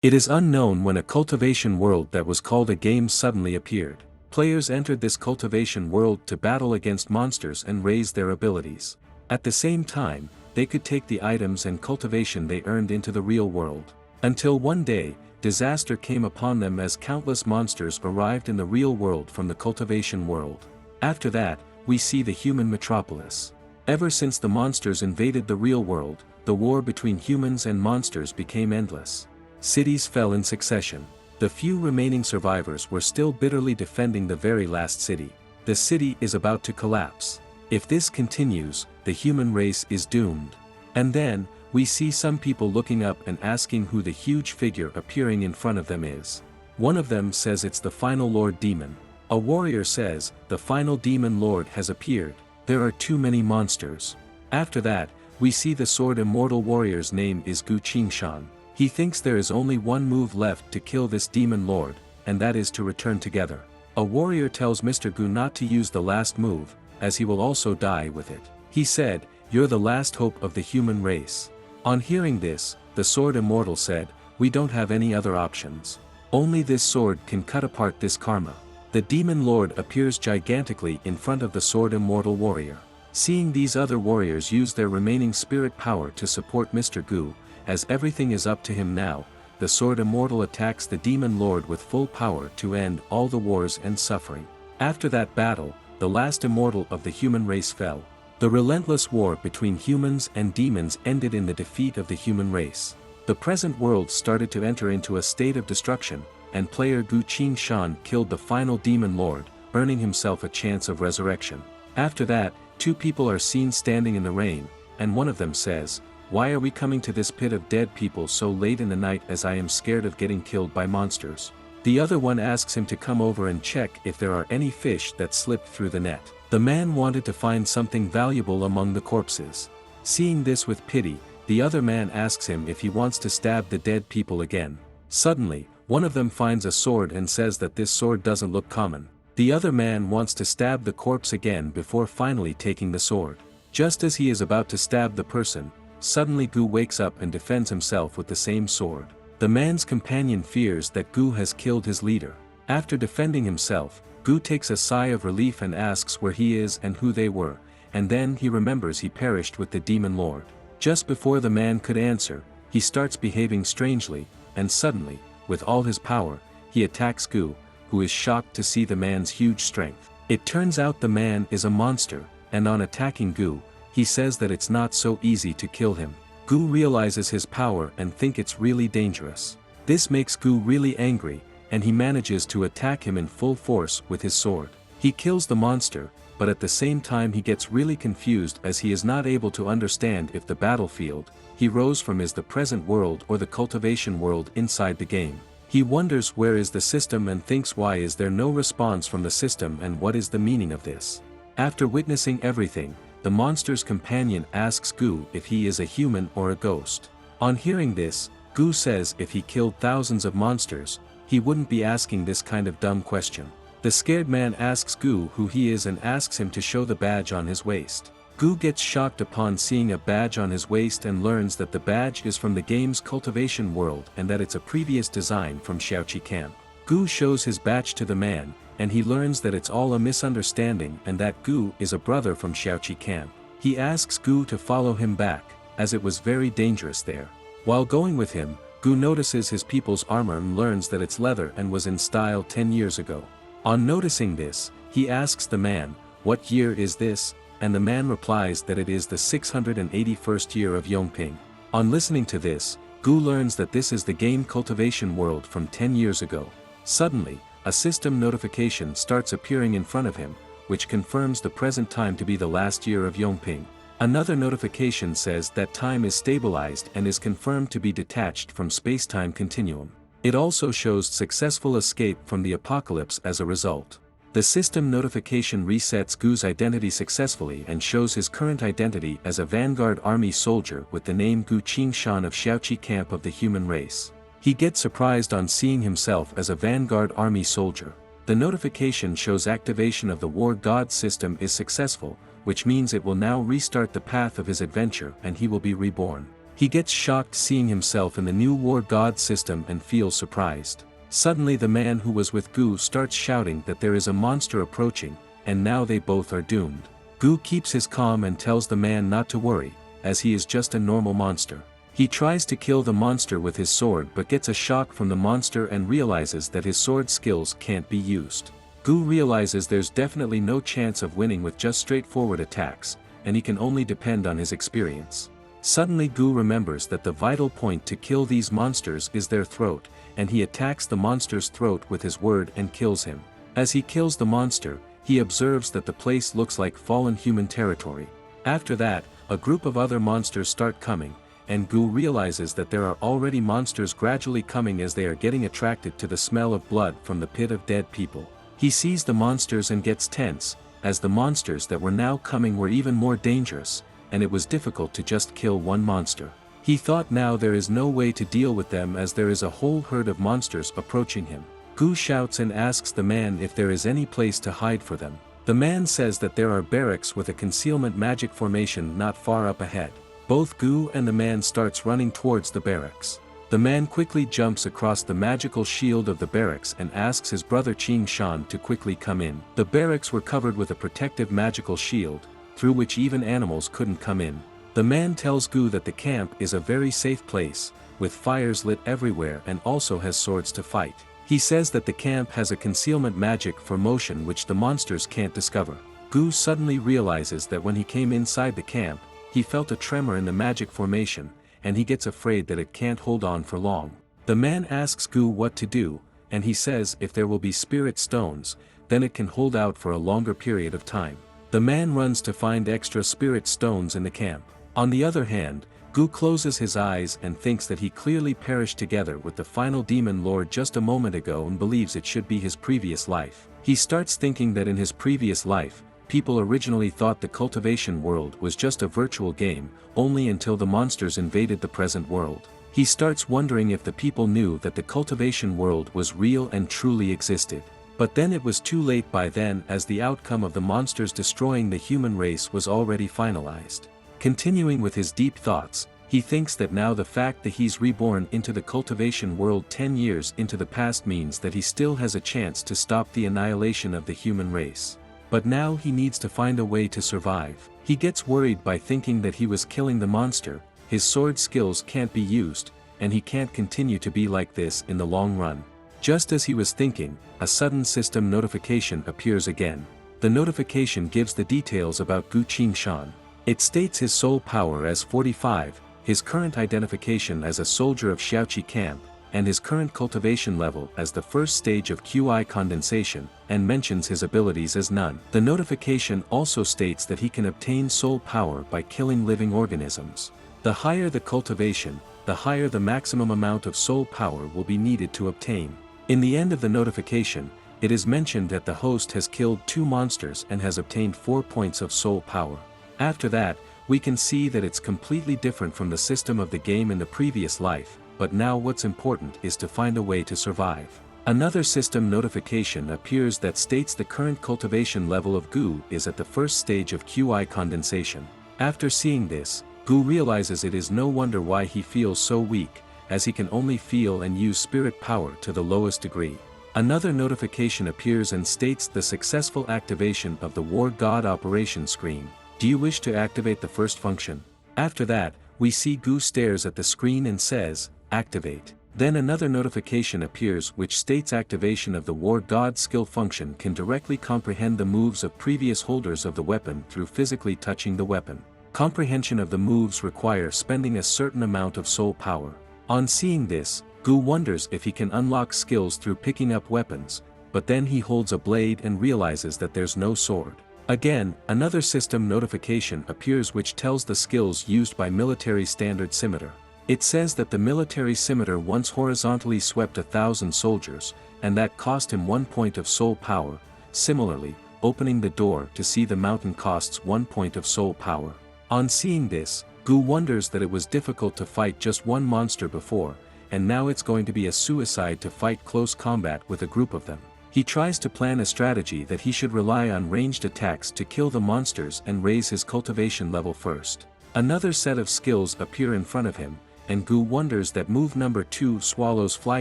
It is unknown when a cultivation world that was called a game suddenly appeared. Players entered this cultivation world to battle against monsters and raise their abilities. At the same time, they could take the items and cultivation they earned into the real world. Until one day, disaster came upon them as countless monsters arrived in the real world from the cultivation world. After that, we see the human metropolis. Ever since the monsters invaded the real world, the war between humans and monsters became endless. Cities fell in succession. The few remaining survivors were still bitterly defending the very last city. The city is about to collapse. If this continues, the human race is doomed. And then, we see some people looking up and asking who the huge figure appearing in front of them is. One of them says it's the final Lord Demon. A warrior says, the final Demon Lord has appeared. There are too many monsters. After that, we see the Sword Immortal Warrior's name is Gu Qingshan. He thinks there is only one move left to kill this Demon Lord, and that is to return together. A warrior tells Mr. Gu not to use the last move, as he will also die with it. He said, "You're the last hope of the human race." On hearing this, the Sword Immortal said, "We don't have any other options. Only this sword can cut apart this karma." The Demon Lord appears gigantically in front of the Sword Immortal Warrior. Seeing these other warriors use their remaining spirit power to support Mr. Gu, as everything is up to him now, the Sword Immortal attacks the Demon Lord with full power to end all the wars and suffering. After that battle, the last immortal of the human race fell. The relentless war between humans and demons ended in the defeat of the human race. The present world started to enter into a state of destruction, and player Gu Qingshan killed the final Demon Lord, earning himself a chance of resurrection. After that, two people are seen standing in the rain, and one of them says, "Why are we coming to this pit of dead people so late in the night, as I am scared of getting killed by monsters?" The other one asks him to come over and check if there are any fish that slipped through the net. The man wanted to find something valuable among the corpses. Seeing this with pity, the other man asks him if he wants to stab the dead people again. Suddenly, one of them finds a sword and says that this sword doesn't look common. The other man wants to stab the corpse again before finally taking the sword. Just as he is about to stab the person, suddenly Gu wakes up and defends himself with the same sword. The man's companion fears that Gu has killed his leader. After defending himself, Gu takes a sigh of relief and asks where he is and who they were, and then he remembers he perished with the Demon Lord. Just before the man could answer, he starts behaving strangely, and suddenly, with all his power, he attacks Gu, who is shocked to see the man's huge strength. It turns out the man is a monster, and on attacking Gu, he says that it's not so easy to kill him. Gu realizes his power and thinks it's really dangerous. This makes Gu really angry, and he manages to attack him in full force with his sword. He kills the monster, but at the same time he gets really confused as he is not able to understand if the battlefield he rose from is the present world or the cultivation world inside the game. He wonders where is the system and thinks why is there no response from the system and what is the meaning of this. After witnessing everything, the monster's companion asks Gu if he is a human or a ghost. On hearing this, Gu says if he killed thousands of monsters, he wouldn't be asking this kind of dumb question. The scared man asks Gu who he is and asks him to show the badge on his waist. Gu gets shocked upon seeing a badge on his waist and learns that the badge is from the game's cultivation world and that it's a previous design from Xiaoqi camp. Gu shows his badge to the man, and he learns that it's all a misunderstanding and that Gu is a brother from Xiaoqi camp. He asks Gu to follow him back, as it was very dangerous there. While going with him, Gu notices his people's armor and learns that it's leather and was in style 10 years ago. On noticing this, he asks the man, "What year is this?" and the man replies that it is the 681st year of Yongping. On listening to this, Gu learns that this is the game cultivation world from 10 years ago. Suddenly, a system notification starts appearing in front of him, which confirms the present time to be the last year of Yongping. Another notification says that time is stabilized and is confirmed to be detached from space-time continuum. It also shows successful escape from the apocalypse as a result. The system notification resets Gu's identity successfully and shows his current identity as a Vanguard Army soldier with the name Gu Qingshan of Xiaoqi camp of the human race. He gets surprised on seeing himself as a Vanguard Army soldier. The notification shows activation of the War God system is successful, which means it will now restart the path of his adventure and he will be reborn. He gets shocked seeing himself in the new war god system and feels surprised. Suddenly the man who was with Gu starts shouting that there is a monster approaching, and now they both are doomed. Gu keeps his calm and tells the man not to worry, as he is just a normal monster. He tries to kill the monster with his sword but gets a shock from the monster and realizes that his sword skills can't be used. Gu realizes there's definitely no chance of winning with just straightforward attacks, and he can only depend on his experience. Suddenly Gu remembers that the vital point to kill these monsters is their throat, and he attacks the monster's throat with his word and kills him. As he kills the monster, he observes that the place looks like fallen human territory. After that, a group of other monsters start coming, and Gu realizes that there are already monsters gradually coming as they are getting attracted to the smell of blood from the pit of dead people. He sees the monsters and gets tense, as the monsters that were now coming were even more dangerous, and it was difficult to just kill one monster. He thought now there is no way to deal with them as there is a whole herd of monsters approaching him. Gu shouts and asks the man if there is any place to hide for them. The man says that there are barracks with a concealment magic formation not far up ahead. Both Gu and the man starts running towards the barracks. The man quickly jumps across the magical shield of the barracks and asks his brother Qing Shan to quickly come in. The barracks were covered with a protective magical shield, through which even animals couldn't come in. The man tells Gu that the camp is a very safe place, with fires lit everywhere and also has swords to fight. He says that the camp has a concealment magic for motion which the monsters can't discover. Gu suddenly realizes that when he came inside the camp, he felt a tremor in the magic formation, and he gets afraid that it can't hold on for long. The man asks Gu what to do, and he says if there will be spirit stones, then it can hold out for a longer period of time. The man runs to find extra spirit stones in the camp. On the other hand, Gu closes his eyes and thinks that he clearly perished together with the final demon lord just a moment ago and believes it should be his previous life. He starts thinking that in his previous life, people originally thought the cultivation world was just a virtual game, only until the monsters invaded the present world. He starts wondering if the people knew that the cultivation world was real and truly existed. But then it was too late by then, as the outcome of the monsters destroying the human race was already finalized. Continuing with his deep thoughts, he thinks that now the fact that he's reborn into the cultivation world 10 years into the past means that he still has a chance to stop the annihilation of the human race. But now he needs to find a way to survive. He gets worried by thinking that he was killing the monster, his sword skills can't be used, and he can't continue to be like this in the long run. Just as he was thinking, a sudden system notification appears again. The notification gives the details about Gu Qingshan. It states his soul power as 45, his current identification as a soldier of Xiaoqi camp, and his current cultivation level as the first stage of QI condensation, and mentions his abilities as none. The notification also states that he can obtain soul power by killing living organisms. The higher the cultivation, the higher the maximum amount of soul power will be needed to obtain. In the end of the notification, it is mentioned that the host has killed 2 monsters and has obtained 4 points of soul power. After that, we can see that it's completely different from the system of the game in the previous life, but now what's important is to find a way to survive. Another system notification appears that states the current cultivation level of Gu is at the first stage of QI condensation. After seeing this, Gu realizes it is no wonder why he feels so weak, as he can only feel and use spirit power to the lowest degree. Another notification appears and states the successful activation of the War God operation screen. Do you wish to activate the first function? After that, we see Gu stares at the screen and says, activate. Then another notification appears which states activation of the War God skill function can directly comprehend the moves of previous holders of the weapon through physically touching the weapon. Comprehension of the moves require spending a certain amount of soul power. On seeing this, Gu wonders if he can unlock skills through picking up weapons, but then he holds a blade and realizes that there's no sword. Again, another system notification appears which tells the skills used by military standard scimitar. It says that the military scimitar once horizontally swept 1,000 soldiers, and that cost him 1 point of soul power. Similarly, opening the door to see the mountain costs 1 point of soul power. On seeing this, Gu wonders that it was difficult to fight just one monster before, and now it's going to be a suicide to fight close combat with a group of them. He tries to plan a strategy that he should rely on ranged attacks to kill the monsters and raise his cultivation level first. Another set of skills appear in front of him, and Gu wonders that move number 2 swallows fly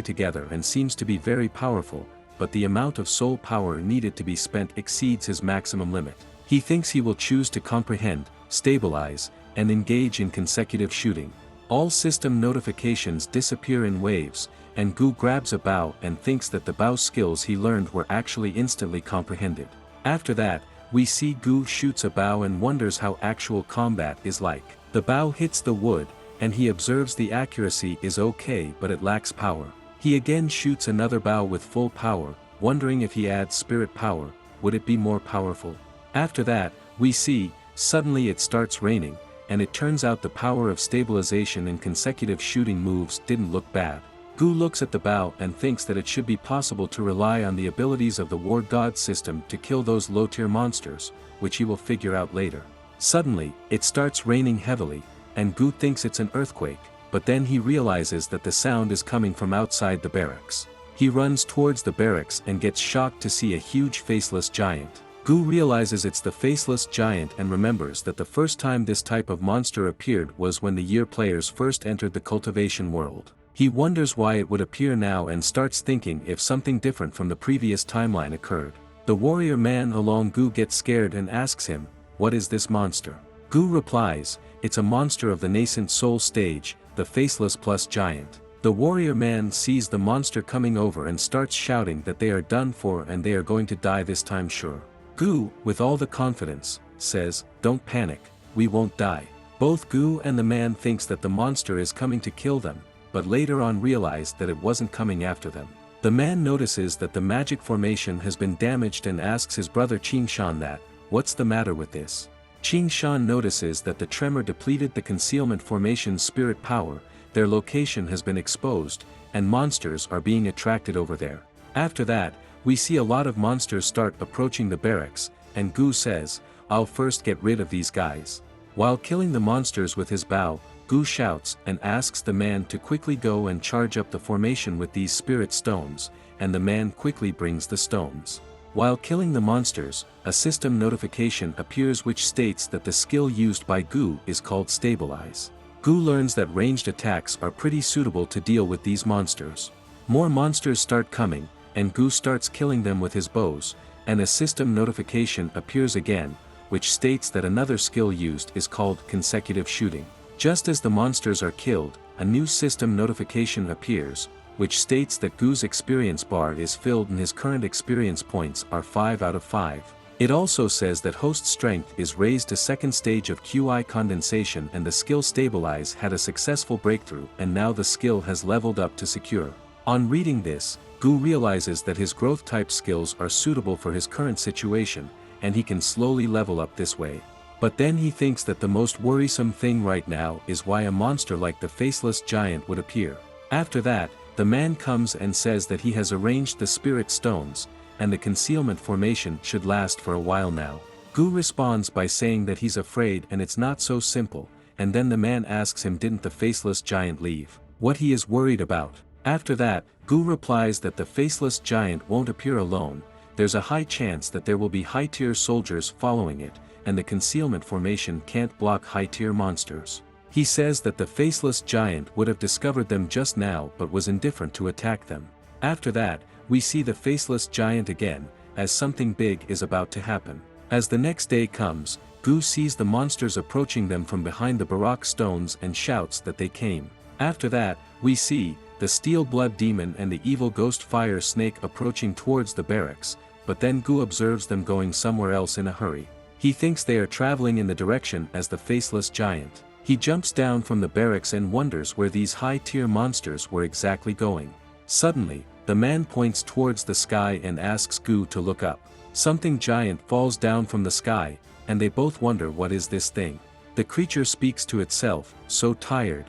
together and seems to be very powerful, but the amount of soul power needed to be spent exceeds his maximum limit. He thinks he will choose to comprehend, stabilize, and engage in consecutive shooting. All system notifications disappear in waves, and Gu grabs a bow and thinks that the bow skills he learned were actually instantly comprehended. After that, we see Gu shoots a bow and wonders how actual combat is like. The bow hits the wood, and he observes the accuracy is okay but it lacks power. He again shoots another bow with full power, wondering if he adds spirit power, would it be more powerful? After that, we see, suddenly it starts raining, and it turns out the power of stabilization in consecutive shooting moves didn't look bad. Gu looks at the bow and thinks that it should be possible to rely on the abilities of the War God system to kill those low-tier monsters, which he will figure out later. Suddenly, it starts raining heavily, and Gu thinks it's an earthquake, but then he realizes that the sound is coming from outside the barracks. He runs towards the barracks and gets shocked to see a huge faceless giant. Gu realizes it's the faceless giant and remembers that the first time this type of monster appeared was when the year players first entered the cultivation world. He wonders why it would appear now and starts thinking if something different from the previous timeline occurred. The warrior man along Gu gets scared and asks him, "What is this monster?" Gu replies, "It's a monster of the nascent soul stage, the faceless plus giant." The warrior man sees the monster coming over and starts shouting that they are done for and they are going to die this time sure. Gu, with all the confidence, says, "Don't panic, we won't die." Both Gu and the man thinks that the monster is coming to kill them, but later on realize that it wasn't coming after them. The man notices that the magic formation has been damaged and asks his brother Qingshan that, "What's the matter with this?" Qingshan notices that the tremor depleted the concealment formation's spirit power, their location has been exposed, and monsters are being attracted over there. After that, we see a lot of monsters start approaching the barracks, and Gu says, "I'll first get rid of these guys." While killing the monsters with his bow, Gu shouts and asks the man to quickly go and charge up the formation with these spirit stones, and the man quickly brings the stones. While killing the monsters, a system notification appears which states that the skill used by Gu is called Stabilize. Gu learns that ranged attacks are pretty suitable to deal with these monsters. More monsters start coming, and Gu starts killing them with his bows, and a system notification appears again, which states that another skill used is called Consecutive Shooting. Just as the monsters are killed, a new system notification appears, which states that Gu's experience bar is filled and his current experience points are 5 out of 5. It also says that host strength is raised to second stage of QI condensation and the skill Stabilize had a successful breakthrough and now the skill has leveled up to secure. On reading this, Gu realizes that his growth type skills are suitable for his current situation, and he can slowly level up this way. But then he thinks that the most worrisome thing right now is why a monster like the faceless giant would appear. After that, the man comes and says that he has arranged the spirit stones, and the concealment formation should last for a while now. Gu responds by saying that he's afraid and it's not so simple, and then the man asks him didn't the faceless giant leave, what he is worried about. After that, Gu replies that the faceless giant won't appear alone, there's a high chance that there will be high-tier soldiers following it, and the concealment formation can't block high-tier monsters. He says that the faceless giant would have discovered them just now but was indifferent to attack them. After that, we see the faceless giant again, as something big is about to happen. As the next day comes, Gu sees the monsters approaching them from behind the Barak stones and shouts that they came. After that, we see the steel blood demon and the evil ghost fire snake approaching towards the barracks, but then Gu observes them going somewhere else in a hurry. He thinks they are traveling in the direction as the faceless giant. He jumps down from the barracks and wonders where these high-tier monsters were exactly going. Suddenly, the man points towards the sky and asks Gu to look up. Something giant falls down from the sky, and they both wonder what is this thing. The creature speaks to itself, so tired,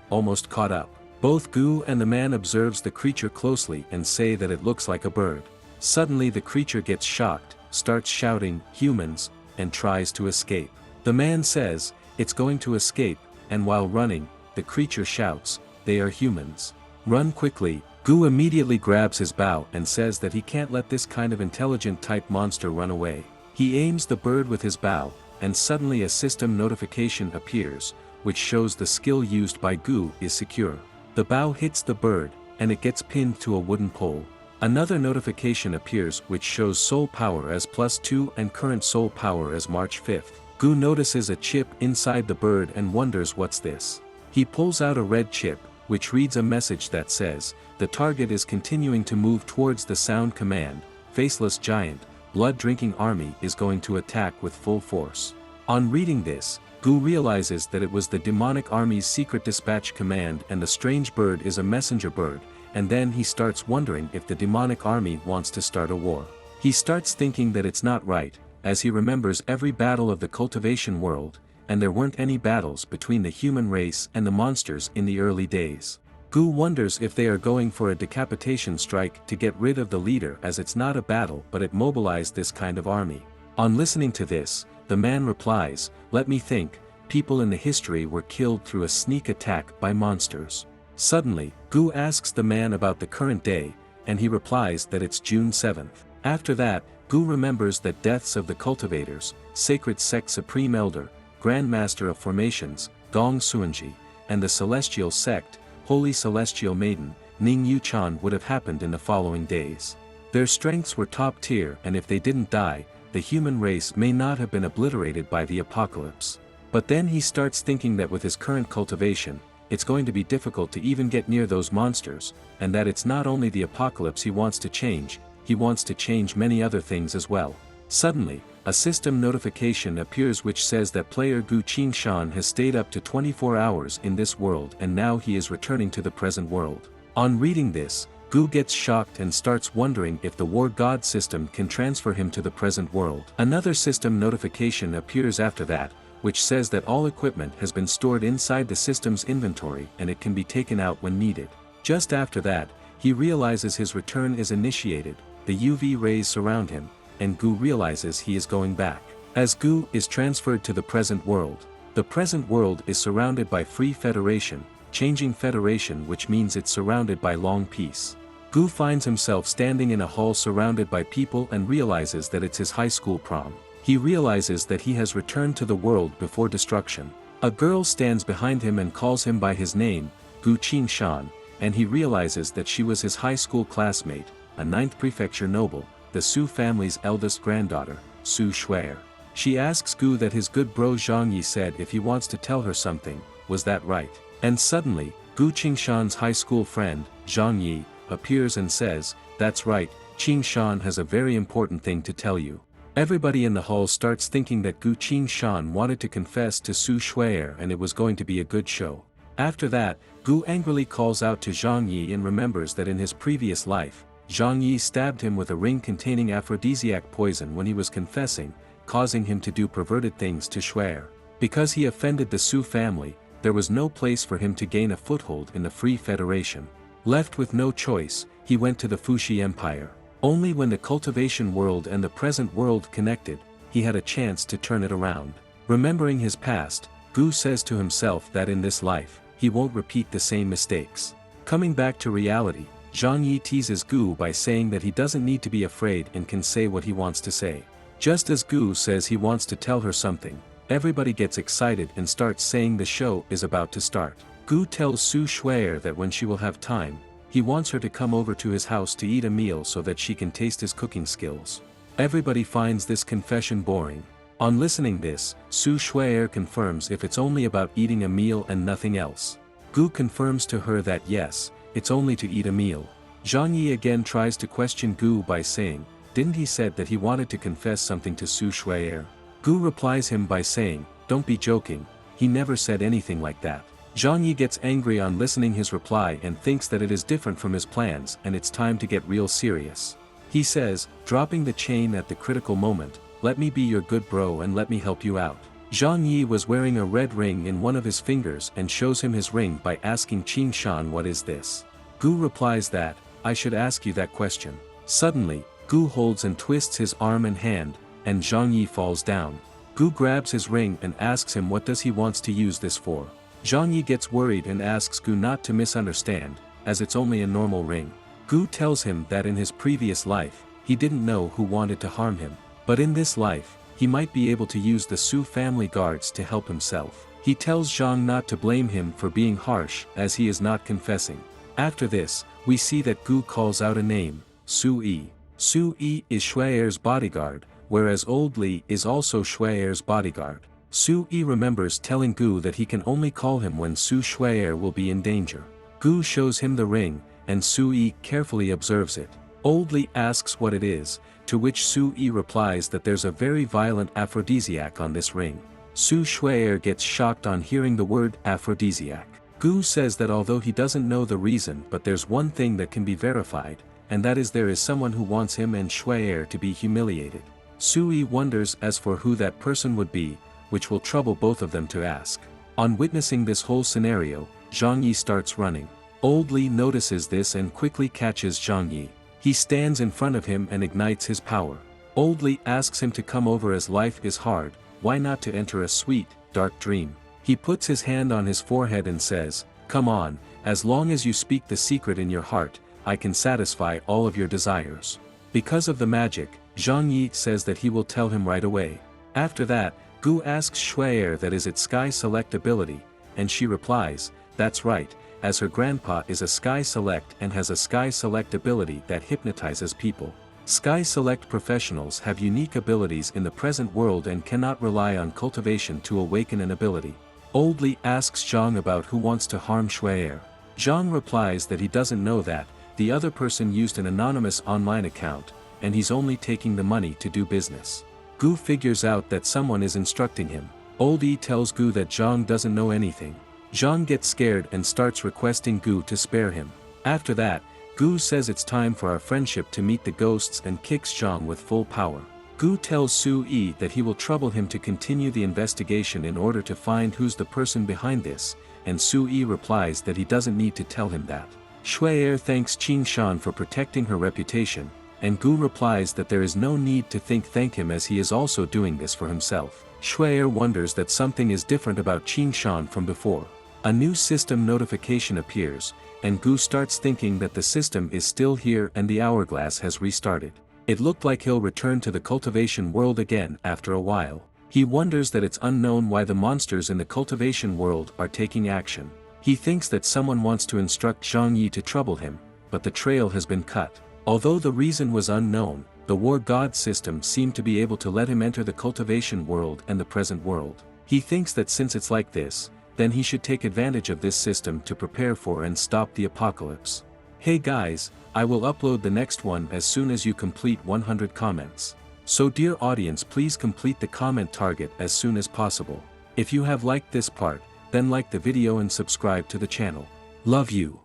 almost caught up. Both Gu and the man observes the creature closely and say that it looks like a bird. Suddenly the creature gets shocked, starts shouting, "Humans," and tries to escape. The man says, it's going to escape, and while running, the creature shouts, "They are humans. Run quickly." Gu immediately grabs his bow and says that he can't let this kind of intelligent type monster run away. He aims the bird with his bow, and suddenly a system notification appears, which shows the skill used by Gu is secure. The bow hits the bird, and it gets pinned to a wooden pole. Another notification appears which shows soul power as +2 and current soul power as March 5th. Gu notices a chip inside the bird and wonders what's this. He pulls out a red chip, which reads a message that says, the target is continuing to move towards the sound command, faceless giant, blood-drinking army is going to attack with full force. On reading this, Gu realizes that it was the demonic army's secret dispatch command and the strange bird is a messenger bird, and then he starts wondering if the demonic army wants to start a war. He starts thinking that it's not right, as he remembers every battle of the cultivation world, and there weren't any battles between the human race and the monsters in the early days. Gu wonders if they are going for a decapitation strike to get rid of the leader, as it's not a battle but it mobilized this kind of army. On listening to this, the man replies, let me think, people in the history were killed through a sneak attack by monsters. Suddenly, Gu asks the man about the current day, and he replies that it's June 7th. After that, Gu remembers that deaths of the cultivators, sacred sect supreme elder, grand master of formations, Gong Suanji, and the celestial sect, holy celestial maiden, Ning Yuchan would have happened in the following days. Their strengths were top tier, and if they didn't die, the human race may not have been obliterated by the apocalypse. But then he starts thinking that with his current cultivation, it's going to be difficult to even get near those monsters, and that it's not only the apocalypse he wants to change, he wants to change many other things as well. Suddenly, a system notification appears which says that player Gu Qingshan has stayed up to 24 hours in this world and now he is returning to the present world. On reading this, Gu gets shocked and starts wondering if the war god system can transfer him to the present world. Another system notification appears after that, which says that all equipment has been stored inside the system's inventory and it can be taken out when needed. Just after that, he realizes his return is initiated, the UV rays surround him, and Gu realizes he is going back. As Gu is transferred to the present world, the present world is surrounded by Free Federation, changing Federation, which means it's surrounded by long peace. Gu finds himself standing in a hall surrounded by people and realizes that it's his high school prom. He realizes that he has returned to the world before destruction. A girl stands behind him and calls him by his name, Gu Qingshan, and he realizes that she was his high school classmate, a 9th prefecture noble, the Su family's eldest granddaughter, Su Shuer. She asks Gu that his good bro Zhang Yi said if he wants to tell her something, was that right? And suddenly, Gu Qingshan's high school friend, Zhang Yi, appears and says, that's right, Qingshan has a very important thing to tell you. Everybody in the hall starts thinking that Gu Qingshan wanted to confess to Su Shuer and it was going to be a good show. After that, Gu angrily calls out to Zhang Yi and remembers that in his previous life, Zhang Yi stabbed him with a ring containing aphrodisiac poison when he was confessing, causing him to do perverted things to Shuer. Because he offended the Su family, there was no place for him to gain a foothold in the Free Federation. Left with no choice, he went to the Fuxi Empire. Only when the cultivation world and the present world connected, he had a chance to turn it around. Remembering his past, Gu says to himself that in this life, he won't repeat the same mistakes. Coming back to reality, Zhang Yi teases Gu by saying that he doesn't need to be afraid and can say what he wants to say. Just as Gu says he wants to tell her something, everybody gets excited and starts saying the show is about to start. Gu tells Su Shuer that when she will have time, he wants her to come over to his house to eat a meal so that she can taste his cooking skills. Everybody finds this confession boring. On listening this, Su Shuer confirms if it's only about eating a meal and nothing else. Gu confirms to her that yes, it's only to eat a meal. Zhang Yi again tries to question Gu by saying, didn't he said that he wanted to confess something to Su Shuer? Gu replies him by saying, don't be joking, he never said anything like that. Zhang Yi gets angry on listening his reply and thinks that it is different from his plans and it's time to get real serious. He says, dropping the chain at the critical moment, let me be your good bro and let me help you out. Zhang Yi was wearing a red ring in one of his fingers and shows him his ring by asking Qingshan what is this. Gu replies that, I should ask you that question. Suddenly, Gu holds and twists his arm and hand, and Zhang Yi falls down. Gu grabs his ring and asks him what does he wants to use this for. Zhang Yi gets worried and asks Gu not to misunderstand, as it's only a normal ring. Gu tells him that in his previous life, he didn't know who wanted to harm him, but in this life, he might be able to use the Su family guards to help himself. He tells Zhang not to blame him for being harsh as he is not confessing. After this, we see that Gu calls out a name, Su-yi. Su-yi is Shue'er's bodyguard, whereas Old Li is also Shue'er's bodyguard. Su-yi remembers telling Gu that he can only call him when Su Shue'er will be in danger. Gu shows him the ring, and Su-yi carefully observes it. Old Li asks what it is, to which Su-yi replies that there's a very violent aphrodisiac on this ring. Su Shue'er gets shocked on hearing the word aphrodisiac. Gu says that although he doesn't know the reason, but there's one thing that can be verified, and that is there is someone who wants him and Shue'er to be humiliated. Su-yi wonders as for who that person would be, which will trouble both of them to ask. On witnessing this whole scenario, Zhang Yi starts running. Old Li notices this and quickly catches Zhang Yi. He stands in front of him and ignites his power. Old Li asks him to come over as life is hard, why not to enter a sweet, dark dream. He puts his hand on his forehead and says, "Come on, as long as you speak the secret in your heart, I can satisfy all of your desires." Because of the magic, Zhang Yi says that he will tell him right away. After that, Gu asks Shue'er that is it Sky Select ability, and she replies, "That's right, as her grandpa is a Sky Select and has a Sky Select ability that hypnotizes people. Sky Select professionals have unique abilities in the present world and cannot rely on cultivation to awaken an ability." Old Li asks Zhang about who wants to harm Shue'er. Zhang replies that he doesn't know that, the other person used an anonymous online account, and he's only taking the money to do business. Gu figures out that someone is instructing him. Old Li tells Gu that Zhang doesn't know anything. Zhang gets scared and starts requesting Gu to spare him. After that, Gu says it's time for our friendship to meet the ghosts and kicks Zhang with full power. Gu tells Su-yi that he will trouble him to continue the investigation in order to find who's the person behind this, and Su-yi replies that he doesn't need to tell him that. Shue'er thanks Qin Shan for protecting her reputation, and Gu replies that there is no need to thank him as he is also doing this for himself. Shue'er wonders that something is different about Qin Shan from before. A new system notification appears, and Gu starts thinking that the system is still here and the hourglass has restarted. It looked like he'll return to the cultivation world again after a while. He wonders that it's unknown why the monsters in the cultivation world are taking action. He thinks that someone wants to instruct Zhang Yi to trouble him, but the trail has been cut. Although the reason was unknown, the war god system seemed to be able to let him enter the cultivation world and the present world. He thinks that since it's like this, then he should take advantage of this system to prepare for and stop the apocalypse. Hey guys, I will upload the next one as soon as you complete 100 comments. So dear audience, please complete the comment target as soon as possible. If you have liked this part, then like the video and subscribe to the channel. Love you.